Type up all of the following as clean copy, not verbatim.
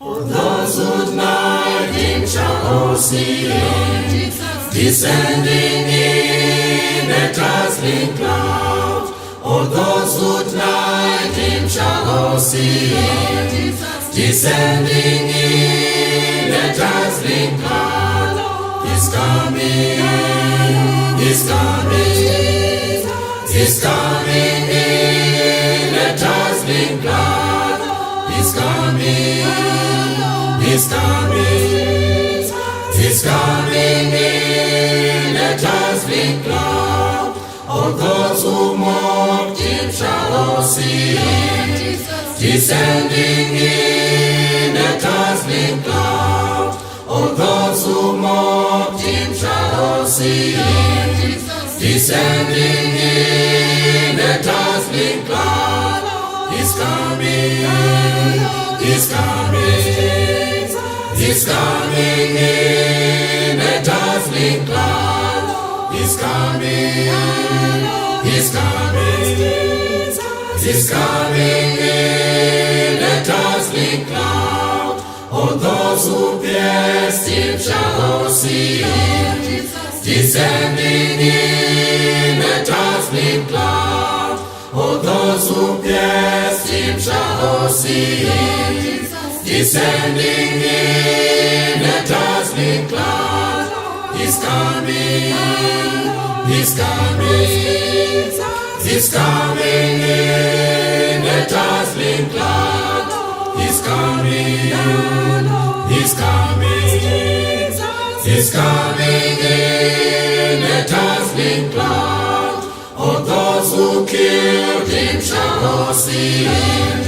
Those who deny him shall all see him, descending in a dazzling cloud. All those who deny him shall all see him, descending in a dazzling cloud. He's coming, he's coming, he's coming in a dazzling cloud. He's coming, he's coming, he's coming in a dazzling cloud. All those who mocked him shall all see him, descending in a dazzling cloud. All those who mocked him shall all see him, descending in a dazzling cloud. He's coming, he's coming, he's coming in a dazzling cloud. He's coming, he's coming, he's coming in a dazzling cloud. All those who pierced him shall all see him, descending in a dazzling cloud. All those who pierced him shall all see him, descending in a dazzling cloud. He's coming, he's coming, he's coming in a dazzling cloud. He's coming, he's coming, he's coming in a dazzling cloud. All those who killed him shall all see him,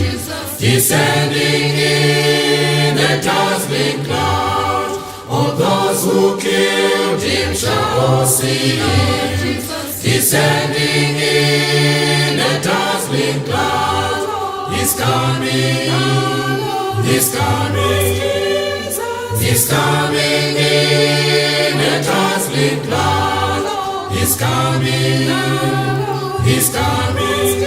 descending in a dazzling cloud. All those who killed him shall all see him, descending in a dazzling cloud. He's coming, he's coming, he's coming in a dazzling cloud. He's coming, he's coming,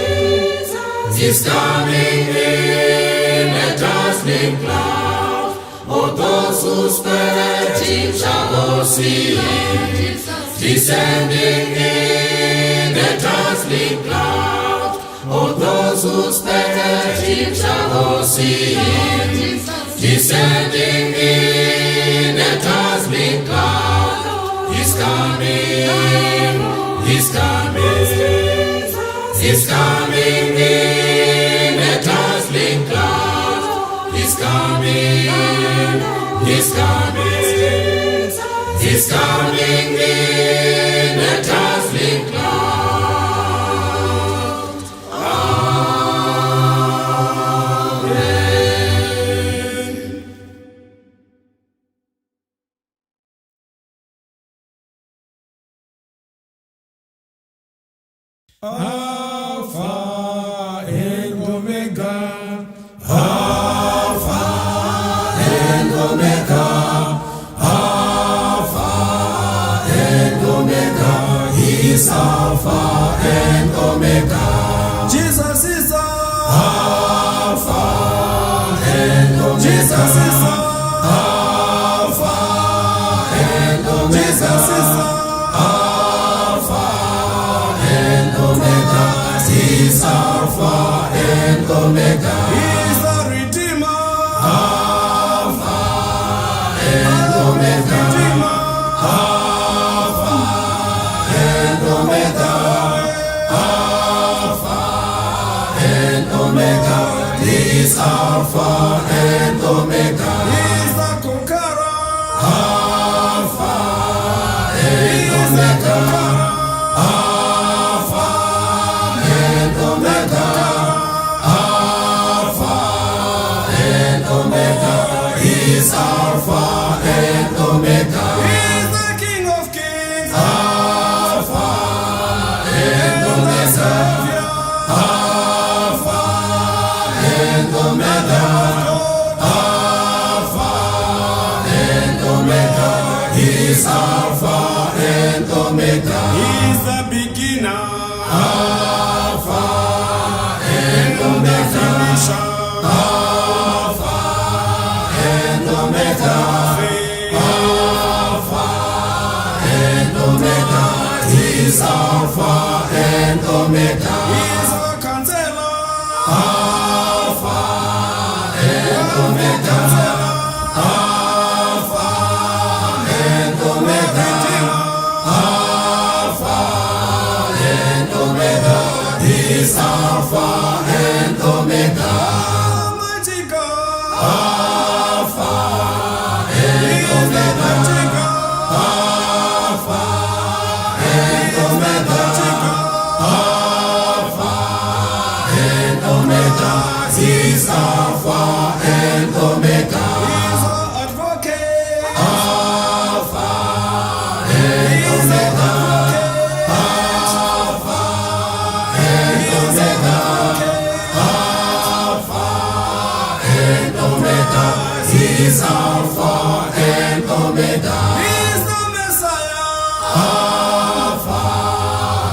he's coming in a dazzling cloud. All those who spared him shall all see him, descending in a dazzling cloud. All those who spared him shall all see him, descending in a dazzling cloud. He's coming, he's coming, he's coming in a dazzling cloud. He's coming, he's coming, he's coming in a dazzling cloud. Alpha and Omega, Alpha and Omega, Alpha and Omega. He is Alpha and Omega. Jesus is Alpha and Omega. Jesus is Alpha and Omega. Jesus is He's Alpha and Omega. He's the Redeemer. Alpha and Omega. Alpha and Omega. Alpha and Omega. He's Alpha and Omega. He's the Conqueror. Alpha and Omega. He's Alpha and Omega. He's the King of Kings. Alpha and Omega. Alpha and Omega. Alpha and Omega. He's Alpha and Omega. He's the beginner. Alpha and Omega. Alpha Omega, Alpha and Omega. He's Alpha and Omega. He's our counselor. Alpha and Omega. Alpha and Omega. Alpha and Omega. He's Alpha and Omega. Almighty God. Alpha and Omega. Alpha and Omega. Alpha and Omega. He's Alpha and Omega. He's our advocate. Alpha and Omega. Alpha and Omega. Alpha and Omega. He's Alpha and Omega. He's the Messiah. Alpha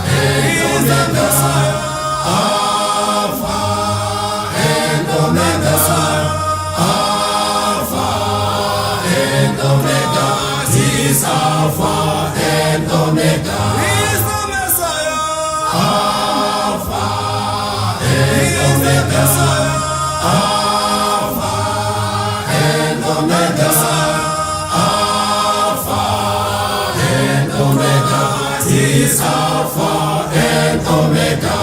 and Omega. Alpha and Omega. Alpha and Omega. He's Alpha and Omega. He's the Messiah. Alpha and Omega. Alpha and Omega. Alpha and Omega. He's Alpha and Omega.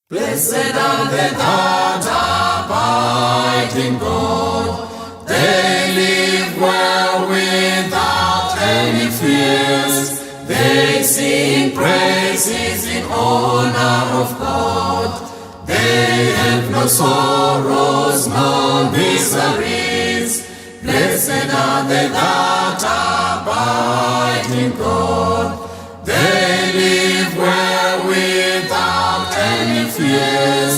Blessed are they that abide in God. They live well without any fears. They sing praises in honor of God. They have no sorrows, no miseries. Blessed are they that abide in God. They live well without any fears.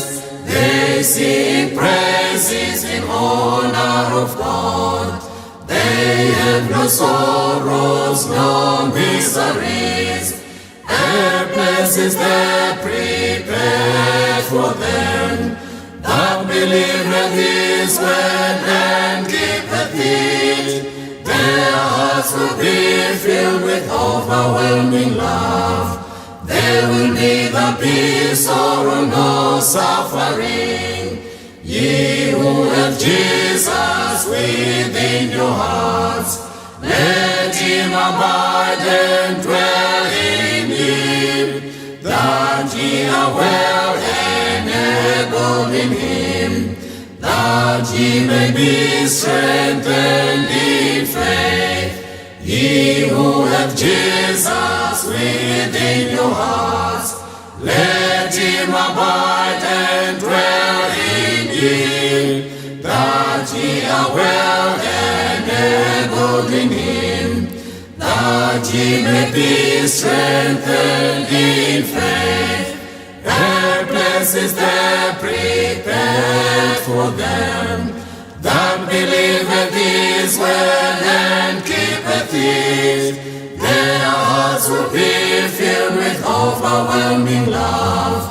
They sing praises in honor of God. They have no sorrows, no miseries. A place is there prepared for them that believeth His word and keepeth it. Their hearts will be filled with overwhelming love. There will neither be sorrow nor suffering. Ye who have Jesus within your hearts, let Him abide and dwell in you, that ye are well enabled in Him, that ye may be strengthened in faith. Ye who have Jesus within your hearts, let Him abide and dwell in you, that ye are well enabled in Him, that ye may be strengthened in faith. A place is there prepared for them that believeth His word and keepeth it. Their hearts will be filled with overwhelming love.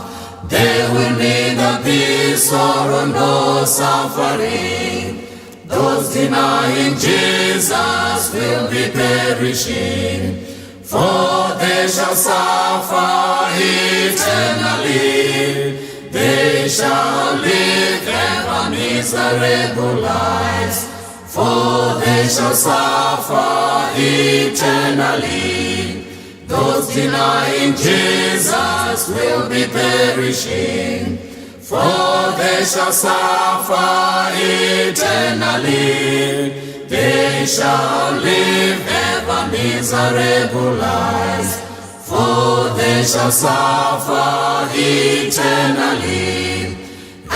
There will neither be sorrow nor suffering. Those denying Jesus will be perishing, for they shall suffer eternally. They shall live ever miserable lives, for they shall suffer eternally. Those denying Jesus will be perishing, for they shall suffer eternally. They shall live ever miserable lives, for they shall suffer eternally. A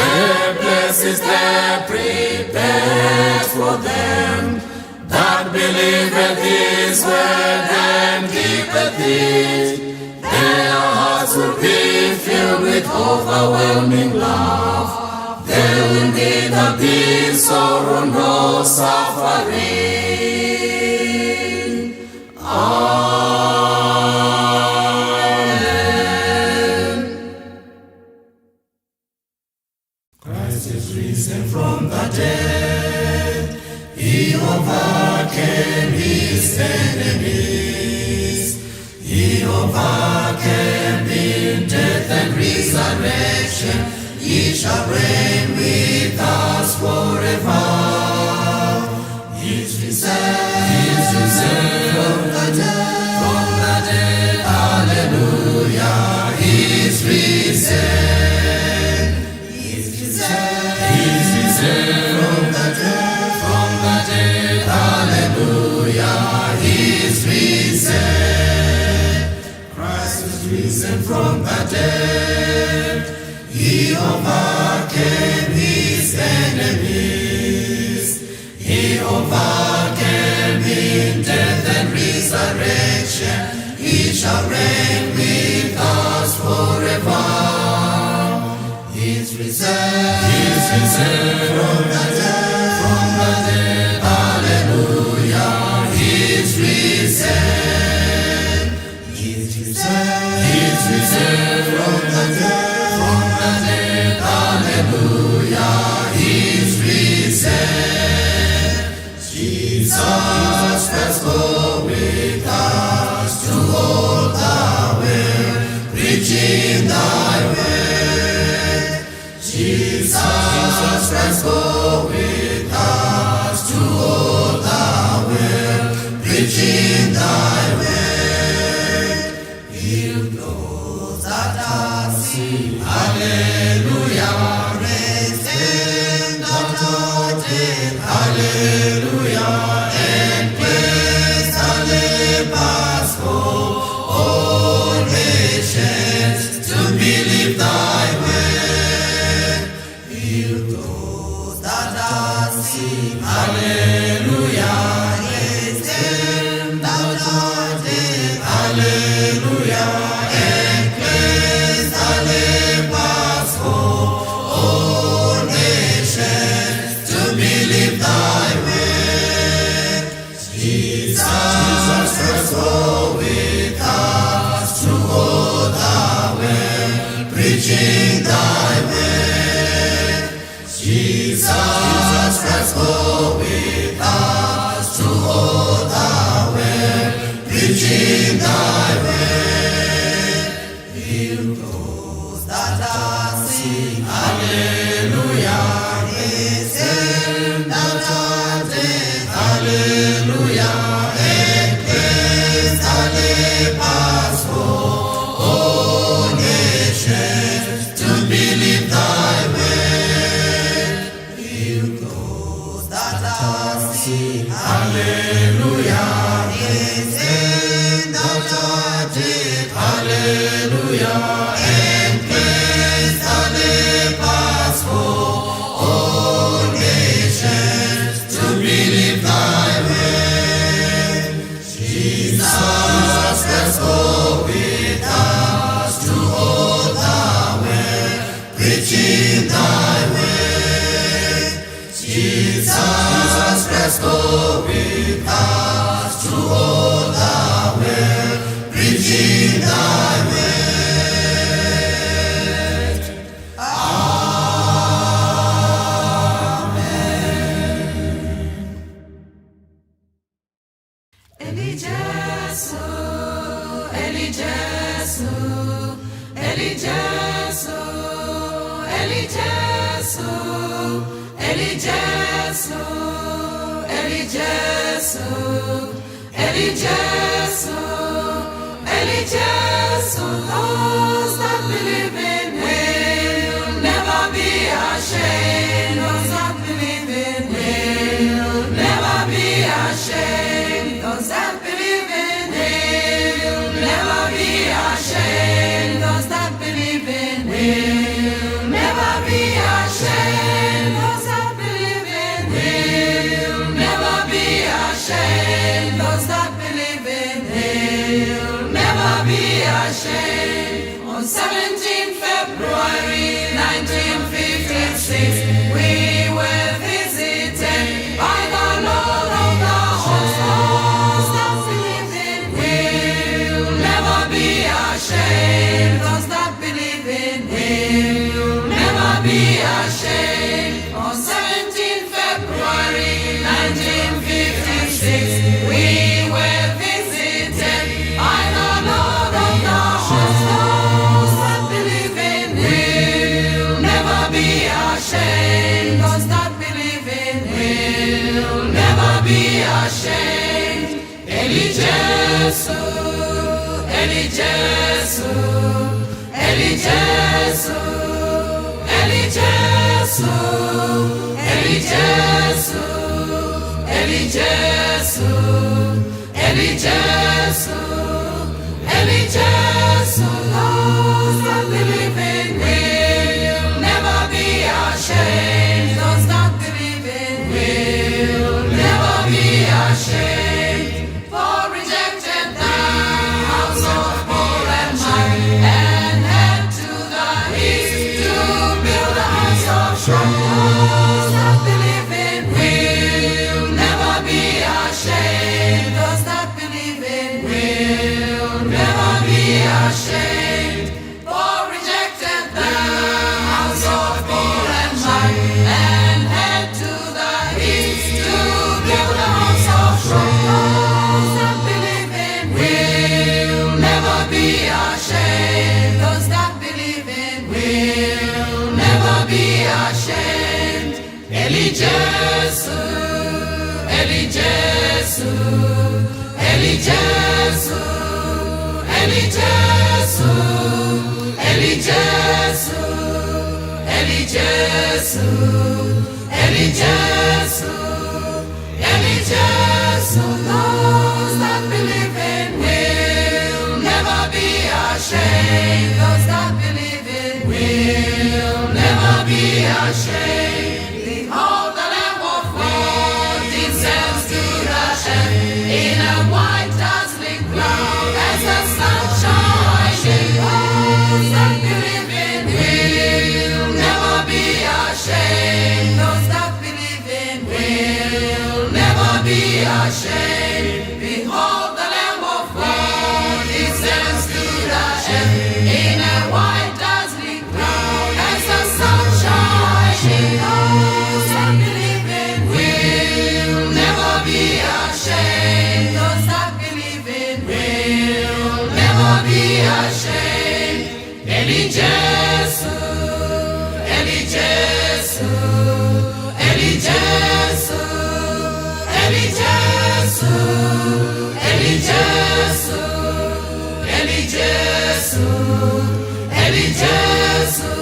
place is there prepared for them that believeth His word and keepeth it. Their hearts will be filled with overwhelming love. There will neither be sorrow nor suffering. Amen. shall reign with us forever. He's risen from the dead, hallelujah, He's risen. He's risen from the dead, hallelujah, He's risen. Christ is risen from the dead. He overcame His enemies. He overcame in death and resurrection. He shall reign with us forever. He's risen from the dead, hallelujah, He's risen. He's risen from the dead, hallelujah, He's risen. Jesus has gone with us to all the world, preaching Thy word. Jesus has gone with us to all the world, preaching Thy word. He'll those that are sick, hallelujah, raise them that are dead, hallelujah, and place the lepers for all nations to believe Thy word. Heal those that are sick, hallelujah, raise them that are dead, hallelujah, and place the lepers for all nations to believe Thy word. Jesus has gone with us to all the world, preaching Thy word. Jesus has gone with us to all the world, preaching Thy word. Heal those that are sick, hallelujah, raise them that are dead, hallelujah, and place the lepers for all nations to believe Thy word. Heal those that are sick, hallelujah, raise them that are dead, hallelujah, and place the lepers for all nations to believe Thy word. Jesus has gone with us to all the world, preaching Thy word. Jesus has gone with us to all the world, preaching Thy word. Eli Jesu, Eli Jesu, Eli Jesu, Eli Jesu, Eli Jesu, Eli Jesu, Eli Jesu, Eli Jesu. Those that believe in Him will never be ashamed. Those that believe in Him will never be ashamed. Those that believe in Him will never be ashamed. Those that believe in Him will never be ashamed. Those that believe in Him will never be ashamed. Those that believe in Him will never be ashamed. On 17 February 1956, we were visited by the Lord of the hosts. Those that believe in Him will never be ashamed. Those that believe in Him will never be ashamed. On 17 February 1956, we were visited by the Lord of the hosts. Those that believe in Him will never be Jesu, Eli Jesu, Eli Jesu, Eli Jesu, Eli Jesu, Eli Jesu, Eli Jesu, Eli Jesu. Those that believe in will never be ashamed. Those that believe in will never be ashamed. For rejected the house of Paul and mine, and head to the east to build a house of strong. Those that believe in will never be ashamed. Those that believe in will never be ashamed. For rejected the house of Paul and mine, and head to the east to build a house of strong. Those that believe in will never be ashamed. Those that believe in will never be ashamed. Eli Jesu, Eli Jesu, Eli Jesu, Eli Jesu, Eli Jesu, Eli Jesu, Eli Jesu, Eli Jesu. Those that believe in will never be ashamed. Those that believe in will never be ashamed. Behold the Lamb of God descends to the shed in a white dazzling cloud as the sun shining. Those that believe in will never be ashamed. Those that believe in will never be ashamed. Behold the Lamb of God descends to the shed in a white dazzling cloud as the sun shining. Those that believe in will never be ashamed. Those that believe in will never be ashamed. Eli Jesu, Eli Jesu, Eli Jesu, Eli Jesu, Eli Jesu, Eli Jesu, Eli Jesu,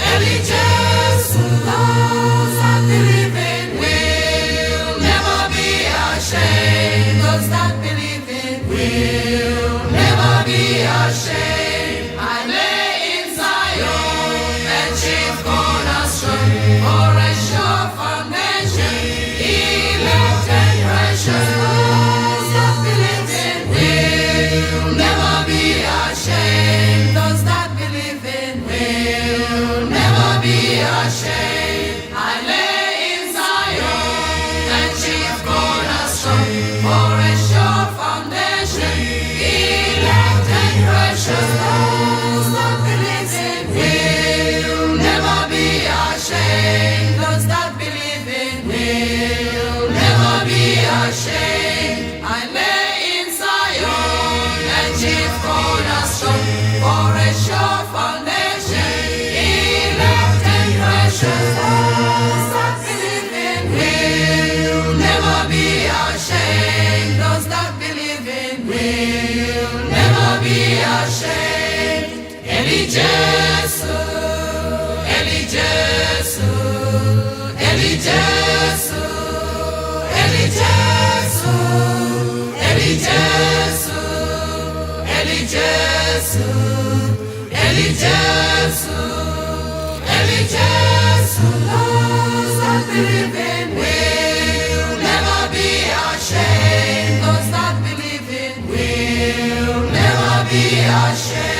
Eli Jesu. Those that believe in will never be ashamed. Those that believe in will never be ashamed. I lay in Zion a chief cornerstone, for a sure foundation, elect and precious. Those that believe in will never be ashamed. Those that believe in will never be ashamed. I lay in Zion a chief cornerstone, for a sure foundation, elect and precious. Those that believe in will never be ashamed. Those that believe in will never be ashamed. I lay in Zion a chief cornerstone, for a sure foundation, elect and precious. Those that believe in will never be ashamed. Those that believe in will never be ashamed. Eli Jesu, Eli Jesu, Eli Jesu, Eli Jesu, Eli Jesu, Eli Jesu, Eli Jesu, Eli Jesu. Those that believe in will never be ashamed. Those that believe in will never be ashamed.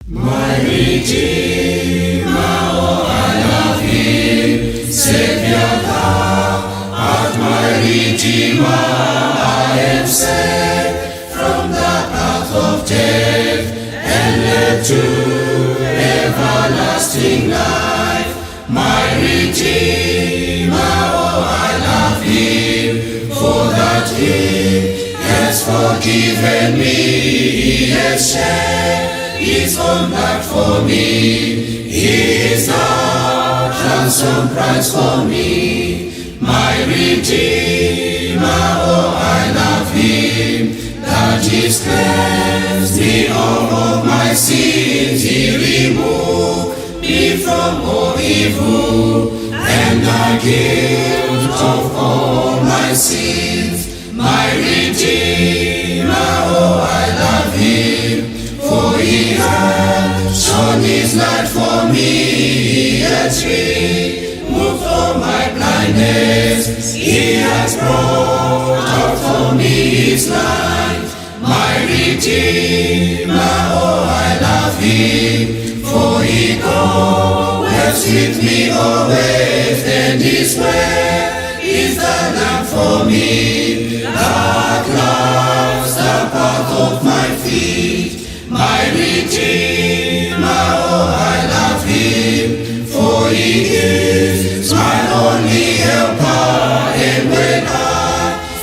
My Redeemer, oh I love Him, Savior thou art my Redeemer. I am saved from the path of death and led to everlasting life. My Redeemer, oh I love Him, for that He has forgiven me. He has shed His own blood for me, His love ransom price for me, my Redeemer, oh I love Him, that He's cleansed me all of my sins, He removed me from all evil, and the guilt of all my sins, my Redeemer, oh I love Him, for He has shown His light for me, He has removed all my blindness, He has brought out for me His light, my Redeemer, oh I love Him, for He goes with me always, and His way is the lamp for me, that lights the path of my feet, my Redeemer, oh I love Him, for He is my only helper, and when I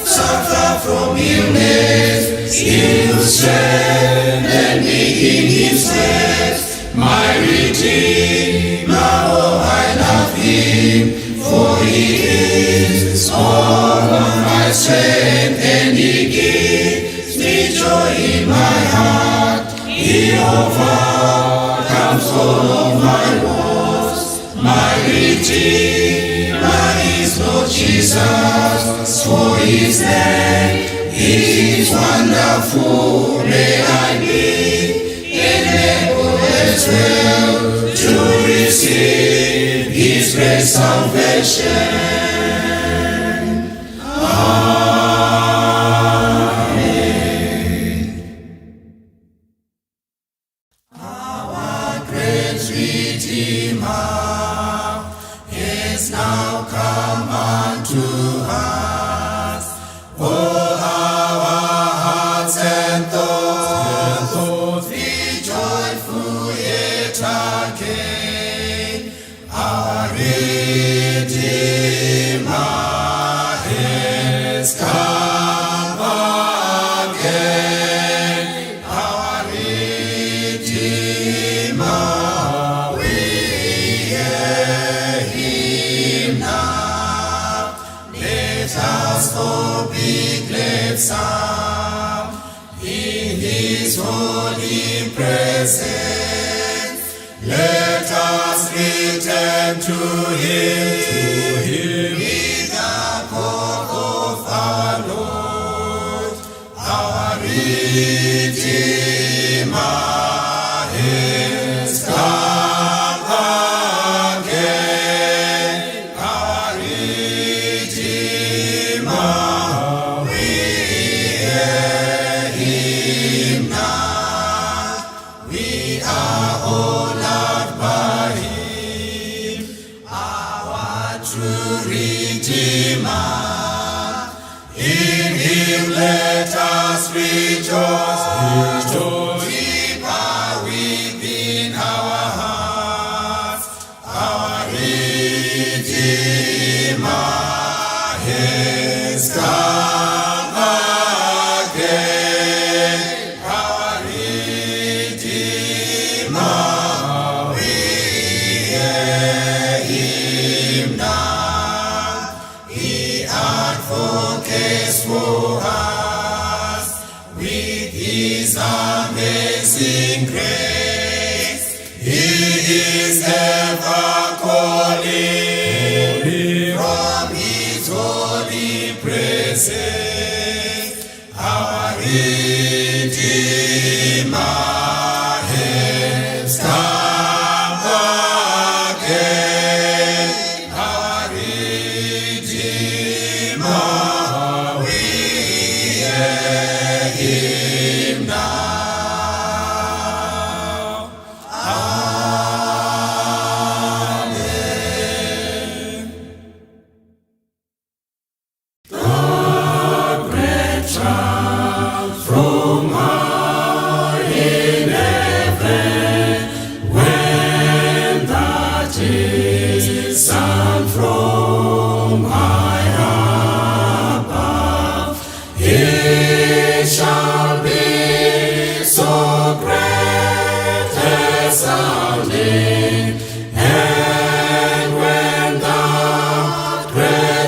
suffer from illness, He'll strengthen me in His ways, my Redeemer, oh I love Him, for He is all of my strength, and He gives me joy in my heart. He overcomes all of my woes, my Redeemer is Lord Jesus, for His name is wonderful. May I be enabled as well to receive His great salvation. Redeemer is now come unto us. Oh, our hearts and thoughts be joyful yet again. Our Redeemer has come again. Our Redeemer. Oh, be glad sound in His holy presence. Let us return to Him, with the call of our Lord, our Redeemer has come again, our Redeemer. We are all loved by Him, our true Redeemer. In Him let us rejoice, deeper within our hearts. Our Redeemer has come again. Our Redeemer, we hear Him now. He advocates for us with His amazing grace. He is ever calling from His holy presence. Our Redeemer has come again. Our Redeemer, we hear Him now. Amen. The great triumph from high in heaven, when that is sung from high above, it shall be so great.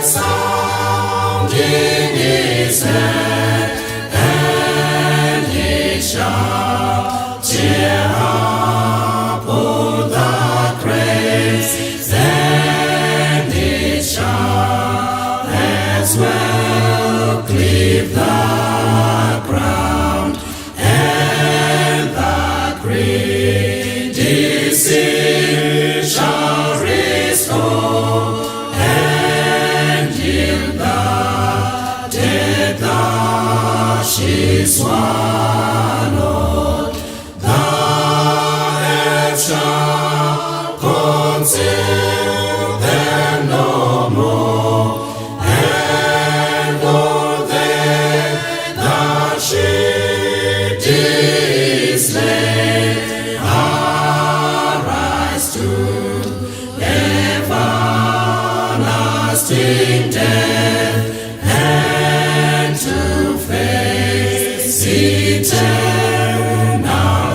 trumpet sound in his hand, and he shall tear up all the graves, and it shall as well cleave the ground, and the great disease shall restore, and yield the dead that she swallowed. The earth shall conceal them no more, and all they that she did slay arise to everlasting death, and to face eternal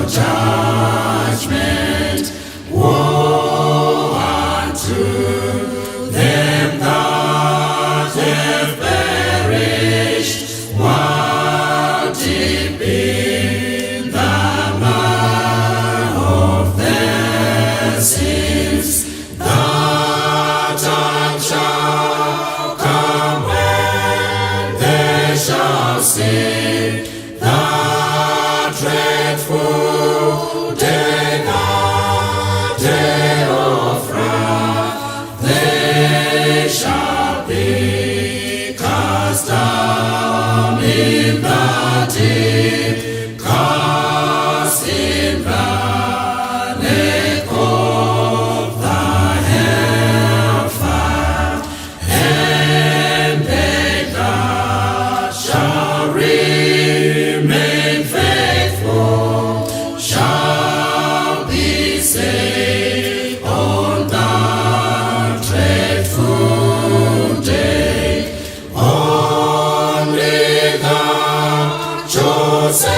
judgment. Woe unto them that have perished while deep in the mire of their sins. The time shall come when they shall see the dreadful day, the day of wrath. They shall be cast down in the deep, cast in the lake of the hellfire, and they that shall remain faithful shall be saved on that dreadful day. Only the chosen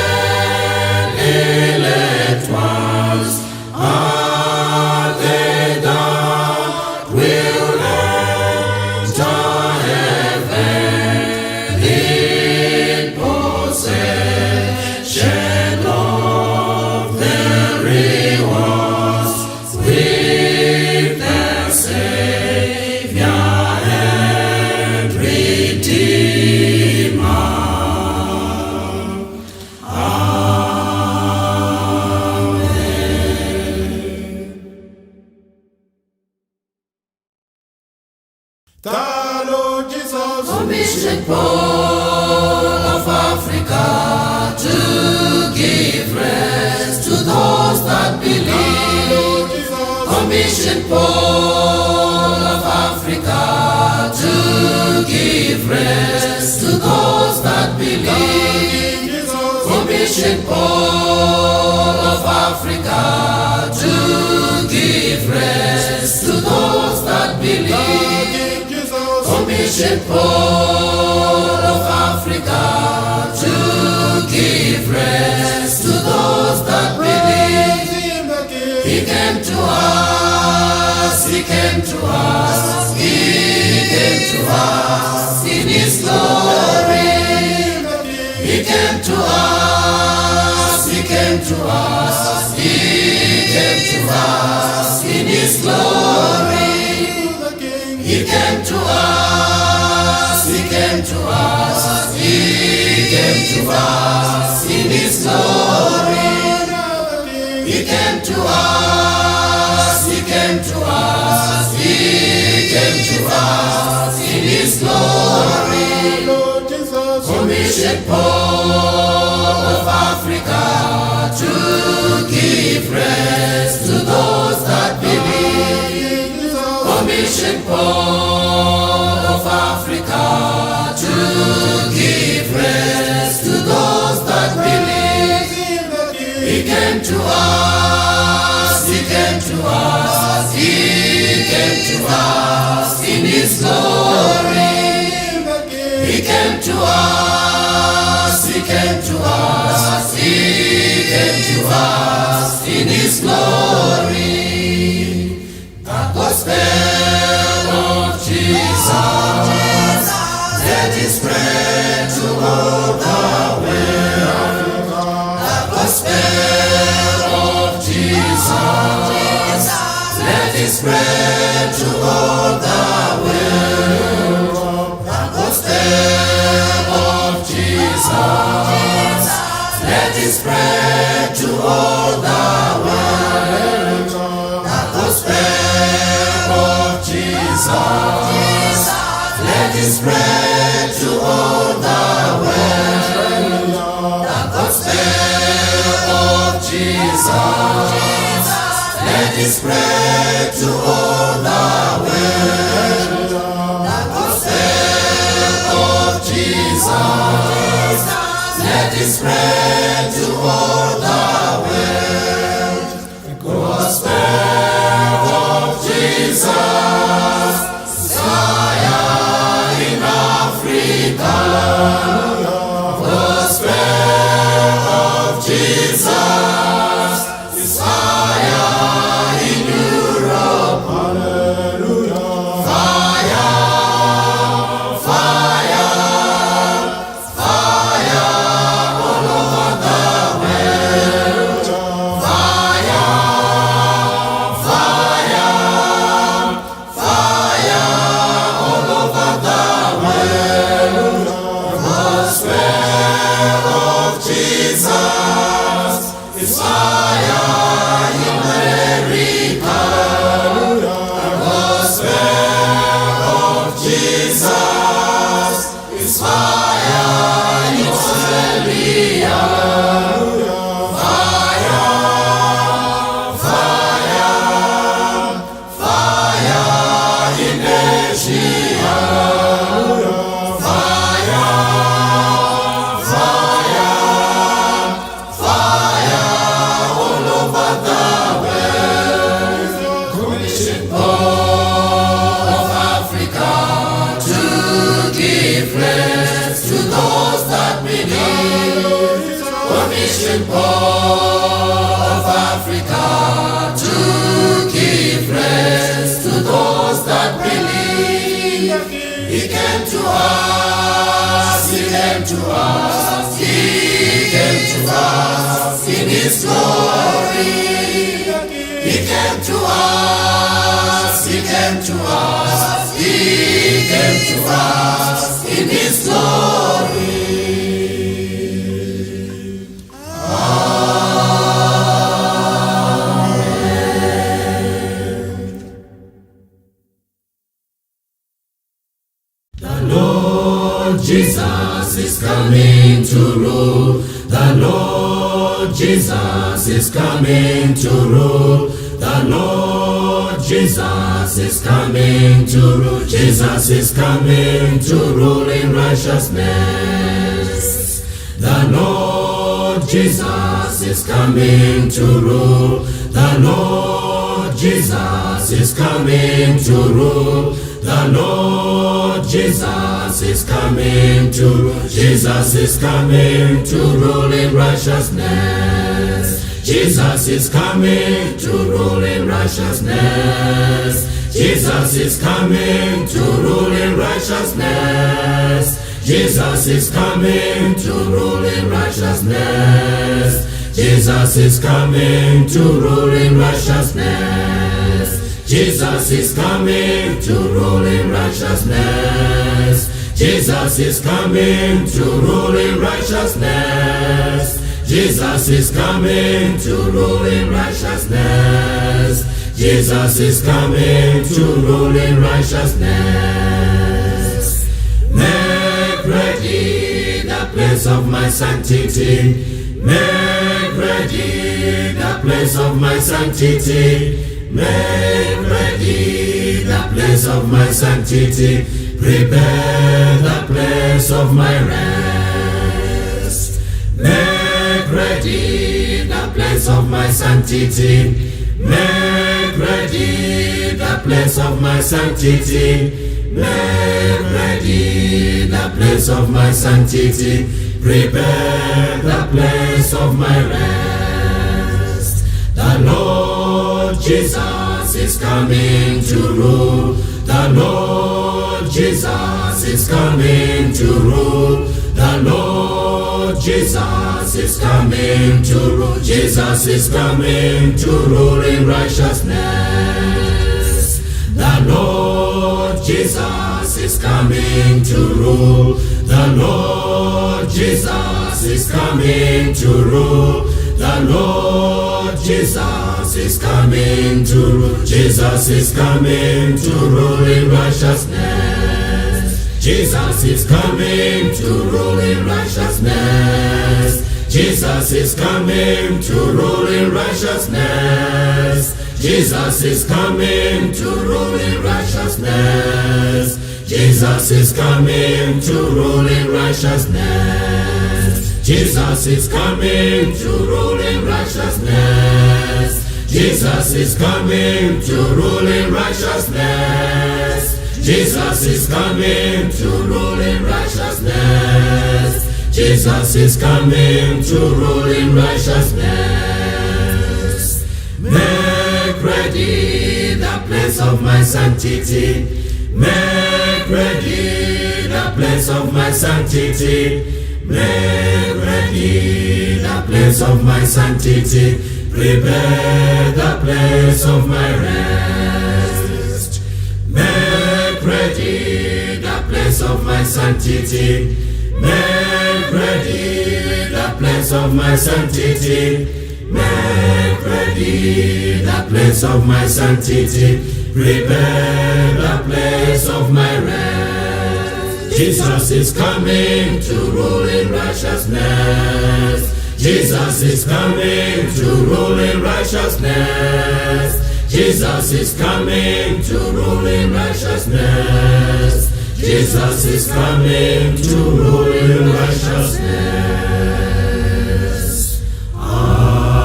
elect ones are they that will enter heaven in possession of their rewards with their Savior and Redeemer. The Lord Jesus, Commission Paul of Africa to give rest to those that believe. Lord Jesus, Commission Paul of Africa to give rest to those that believe. Jesus, Commission Paul of Africa to give rest to those that believe. Jesus, Commission Paul of Africa to give rest to those that believe. He came to us, he came to us, he came to us in his glory. He came to us, he came to us, he came to us in his glory. He came to us, he came to us, he came to us in his glory. He came to us, he came to us, he came to us in his glory. Lord Jesus, Commission Paul of Africa to give rest to those that believe. Commission Paul of Africa to give rest to those that believe. He came to us, he came to us, he came to us in his glory. He came to us, he came to us, he came to us in his glory. The gospel of Jesus spread to all the world. The gospel of Jesus. Let it spread to all the world. The gospel of Jesus. Let it spread to all the world. The gospel of Jesus. Let it spread to all the world. The gospel of Jesus. Let it spread to all the world. The gospel of Jesus. Fire in Africa. Gospel of Jesus. Fire in Europe. Hallelujah. Fire, fire, fire all over the world. Fire, fire, fire all over the world. Gospel of Jesus is fire in America. Gospel of Jesus is fire in Australia. Fire, fire, fire in Asia. Fire, fire, fire all over the world. Commission Paul of Africa to give rest to those that believe. Commission Paul of Africa to give rest to those that believe. He came to us, he came to us, he came to us in his glory. He came to us, he came to us, he came to us in his glory. The Lord Jesus is coming to rule. The Lord Jesus is coming to rule. The Lord Jesus is coming to rule. Jesus is coming to rule in righteousness. The Lord Jesus is coming to rule. The Lord Jesus is coming to rule. The Lord Jesus is coming to rule. Jesus is coming to rule in righteousness. Jesus is coming to rule in righteousness. Jesus is coming to rule in righteousness. Jesus is coming to rule in righteousness. Jesus is coming to rule in righteousness. Jesus is coming to rule in righteousness. Jesus is coming to rule in righteousness. Jesus is coming to rule in righteousness. Jesus is coming to rule in righteousness. Make ready the place of my sanctity. Make ready the place of my sanctity. Make ready the place of my sanctity. Prepare the place of my rest. Make ready the place of my sanctity. Make ready the place of my sanctity. Make ready the place of my sanctity. Prepare the place of my rest. The Lord Jesus is coming to rule. The Lord Jesus is coming to rule. The Lord Jesus is coming to rule. Jesus is coming to rule in righteousness. The Lord Jesus is coming to rule. The Lord Jesus is coming to rule. The Lord Jesus is coming to rule. Jesus is coming to rule in righteousness. Jesus is coming to rule in righteousness. Jesus is coming to rule in righteousness. Jesus is coming to rule in righteousness. Jesus is coming to rule in righteousness. Jesus is coming to rule in righteousness. Jesus is coming to rule in righteousness. Jesus is coming to rule in righteousness. Jesus is coming to rule in righteousness. Make ready the place of my sanctity. Make ready the place of my sanctity. Make ready the place of my sanctity. Prepare the place of my rest. Make ready the place of my sanctity. Make ready the place of my sanctity. Make ready the place of my sanctity. Prepare the place of my rest. Jesus is coming to rule in righteousness. Jesus is coming to rule in righteousness. Jesus is coming to rule in righteousness. Jesus is coming to rule in righteousness. Amen.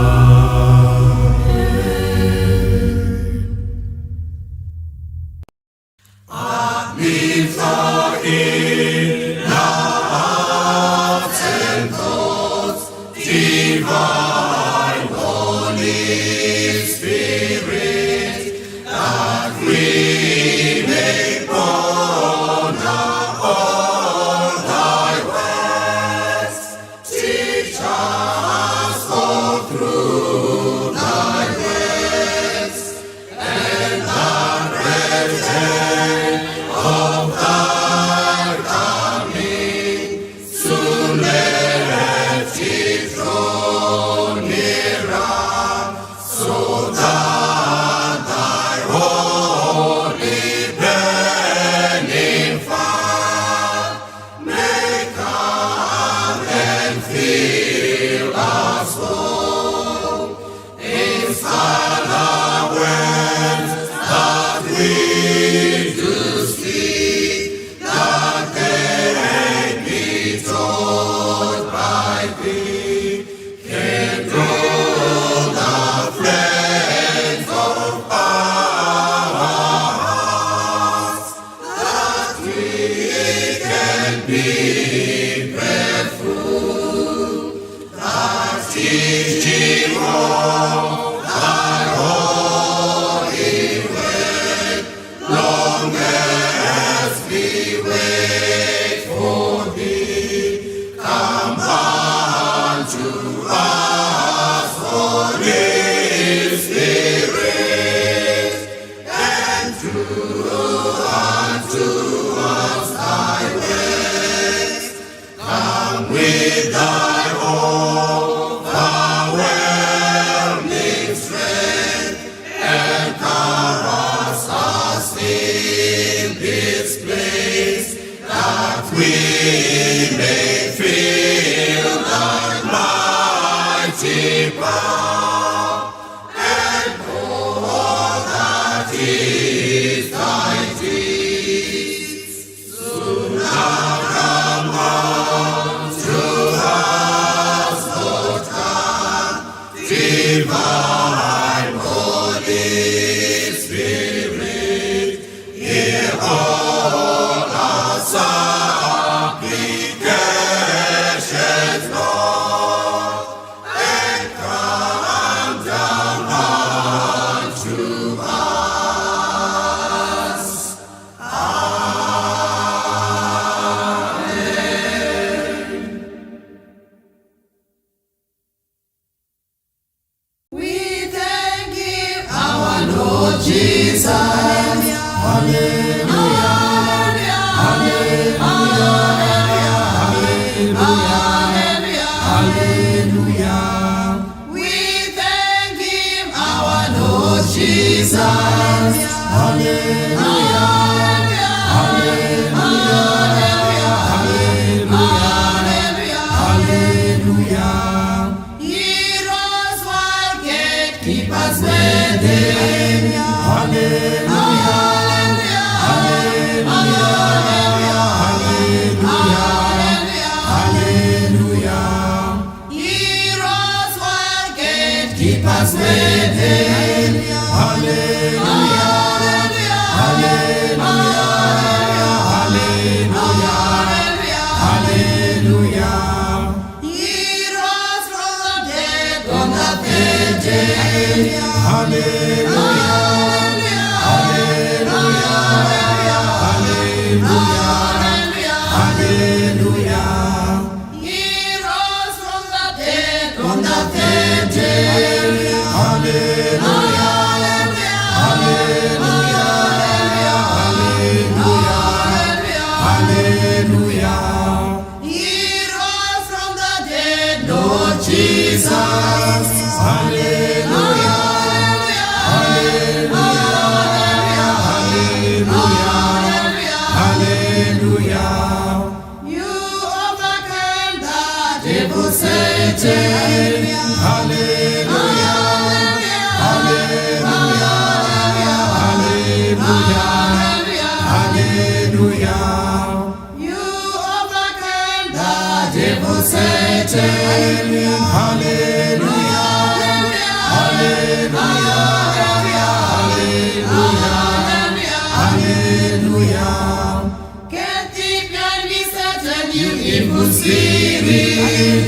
Before in hearts and thoughts, divine Holy Spirit, that we may ponder all thy words. Teach us all through thy words, and the presence of thy coming. Soon let it draw nearer, so that thy holy burning fire may come and fill us all. Inspire the words that we do speak, that they may be taught by thee. Can draw the friends of our hearts, that we can be grateful, that teaching of thy holy word, long as we wait for thee. Come unto us, Holy Spirit, and do unto us thy works. Come with thy overwhelming strength, and caress us in this place, that we may feel thy mighty power, and all that is thy deeds. We thank Him, our Lord Jesus. He rose while gatekeepers waiting. He rose while gatekeepers waiting. He rose from the dead on the third day. He rose from the dead on the third day. He rose from the dead, Lord Jesus. You overcame the devil, Satan. You overcame the devil, Satan. Can't keep behind me, Satan, you evil spirit.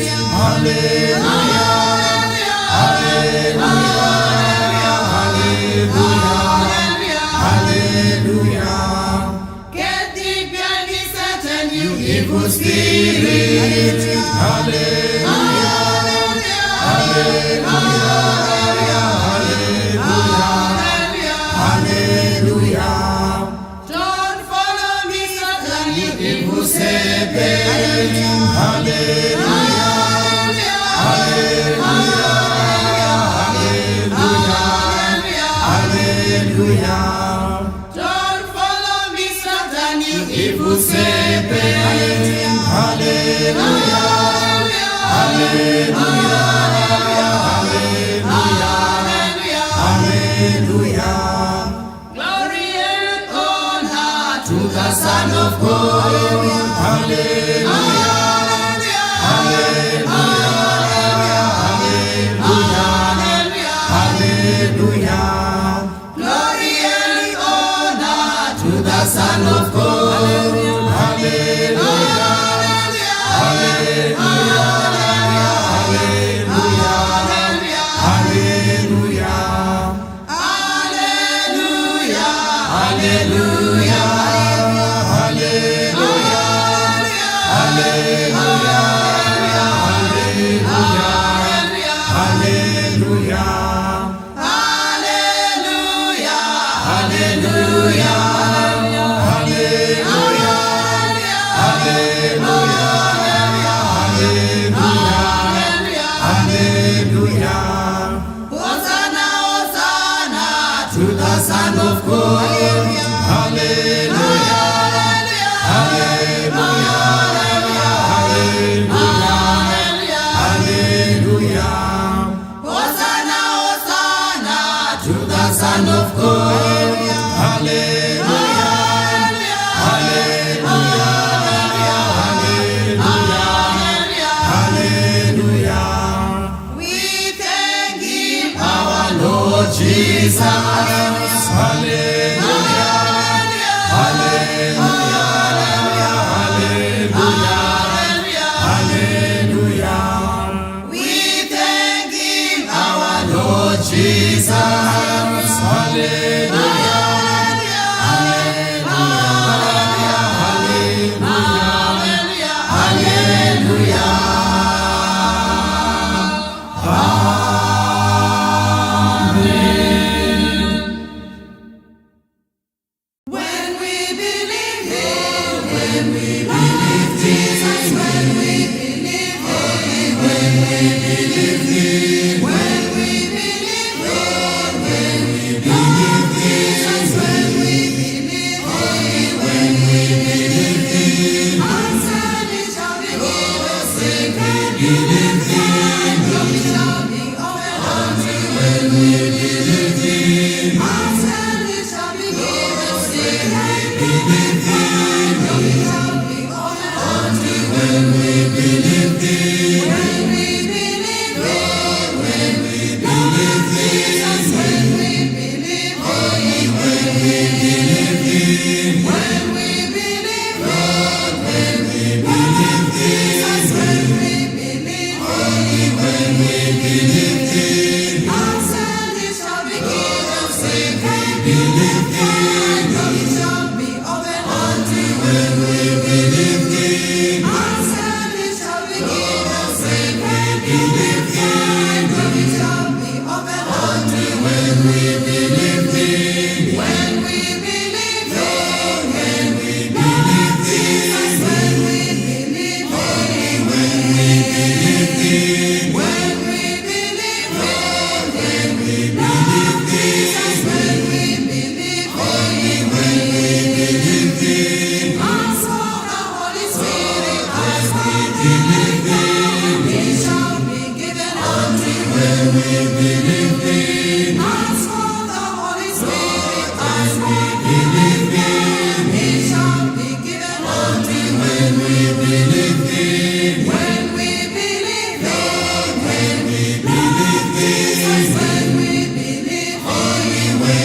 Can't keep behind me, Satan, you evil spirit. Don't follow me, Satan, you evil serpent. Don't follow me, Satan, you evil serpent. Glory and honor to the Son of God. Glory and honor to the Son of God. Hosanna, Hosanna to the Son of God. Hosanna, Hosanna to the Son of God. We thank Him, our Lord Jesus. We thank Him, our Lord Jesus. When when we believe Jesus, when we believe Him, when we believe Him, when we believe Him, when we believe Jesus, when we believe Him, when we believe Him, answer it shall be given, sing and believe Him, glory shall be open unto when we believe Him, answer it shall be given, sing and believe Him, glory shall be open unto when we believe Him, when we believe Him, when we believe Jesus, when we believe Him, when we believe Him, when we believe Him, when we believe Jesus, when we believe Him, when we believe Him, answer it shall be given, sing and believe Him, glory shall be open unto when we believe Him, answer it shall be given, sing and believe Him, glory shall be open unto when we believe Him, when we believe Him, when we believe Jesus, when we believe Him, when we believe Him, when we believe Him, when we believe Jesus, when we believe Him, when we believe Him, as for the Holy Spirit, as we believe Him, it shall be given unto when we believe Him, as for the Holy Spirit, as we believe Him, it shall be given unto when we believe Him, when we believe Him, when we believe Jesus, when we believe Him, when we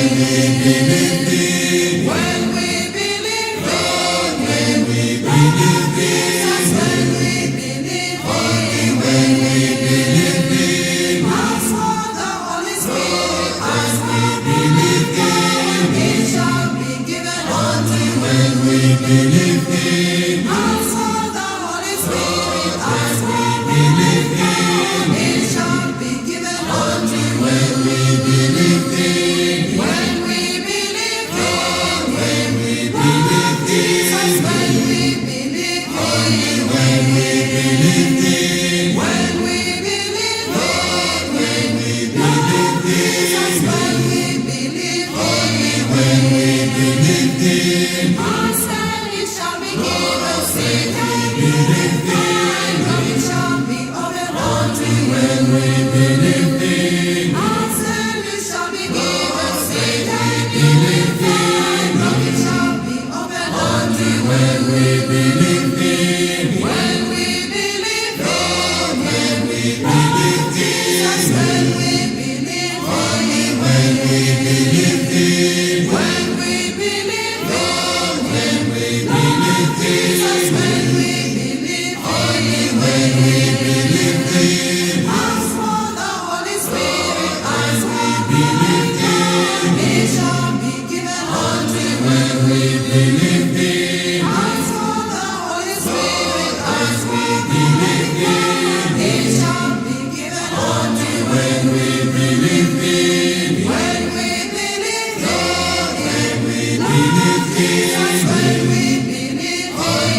believe Him, when we believe Him, when we believe Jesus, when we believe Him, when we believe Him, as for the Holy Spirit, as we believe Him, it shall be given unto when we believe Him, as for the Holy Spirit, as we believe Him, it shall be given unto when we believe Him, when we believe Him, when we believe Jesus, when we believe Him, when we believe Him, when we believe Him, when we believe Jesus, when we believe Him, when we believe Him, answer it shall be given, sing and believe Him, glory shall be open unto when we believe Him, answer it shall be given, sing and believe Him, glory shall be open unto when we believe Him, when we believe Him, when we believe Jesus, when we believe Him, when we believe Him, when we believe Him, when we believe Jesus, when we believe Him, when we believe Him, as for the Holy Spirit, as we believe Him, it shall be given unto when we believe Him, as for the Holy Spirit, as we believe Him, it shall be given unto when we believe Him, when we believe Him, when we believe Jesus, when we believe Him, when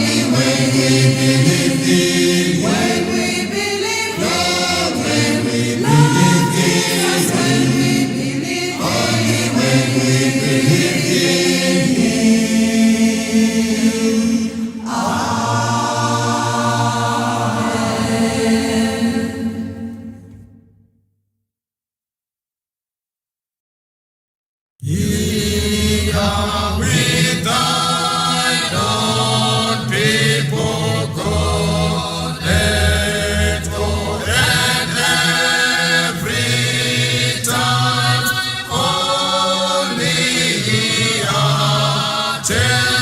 we believe Him, when we believe Him, when we believe Jesus, when we believe Him, when we believe Him. Ye are with thine own people, God, let go and every time only He attends.